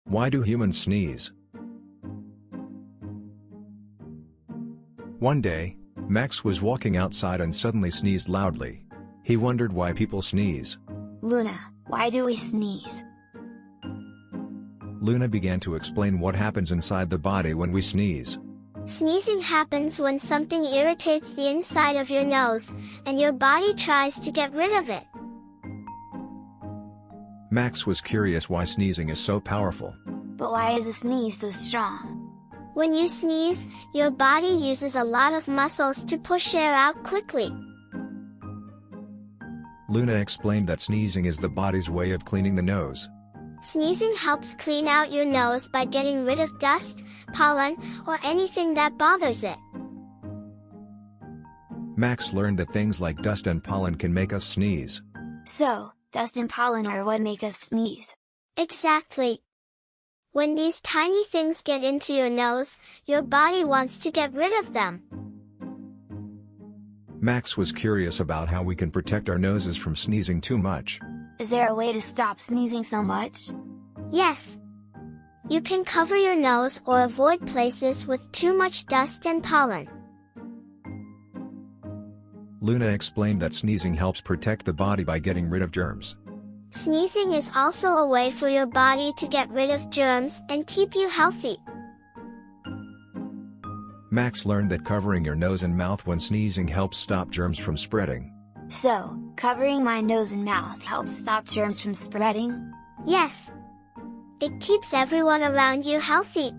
Why do humans sneeze? One day, Max was walking outside and suddenly sneezed loudly. He wondered why people sneeze. Luna, why do we sneeze? Luna began to explain what happens inside the body when we sneeze. Sneezing happens when something irritates the inside of your nose, and your body tries to get rid of it. Max was curious why sneezing is so powerful. But why is a sneeze so strong? When you sneeze, your body uses a lot of muscles to push air out quickly. Luna explained that sneezing is the body's way of cleaning the nose. Sneezing helps clean out your nose by getting rid of dust, pollen, or anything that bothers it. Max learned that things like dust and pollen can make us sneeze. So, dust and pollen are what make us sneeze. Exactly. When these tiny things get into your nose, your body wants to get rid of them. Max was curious about how we can protect our noses from sneezing too much. Is there a way to stop sneezing so much? Yes. You can cover your nose or avoid places with too much dust and pollen. Luna explained that sneezing helps protect the body by getting rid of germs. Sneezing is also a way for your body to get rid of germs and keep you healthy. Max learned that covering your nose and mouth when sneezing helps stop germs from spreading. So, covering my nose and mouth helps stop germs from spreading? Yes. It keeps everyone around you healthy.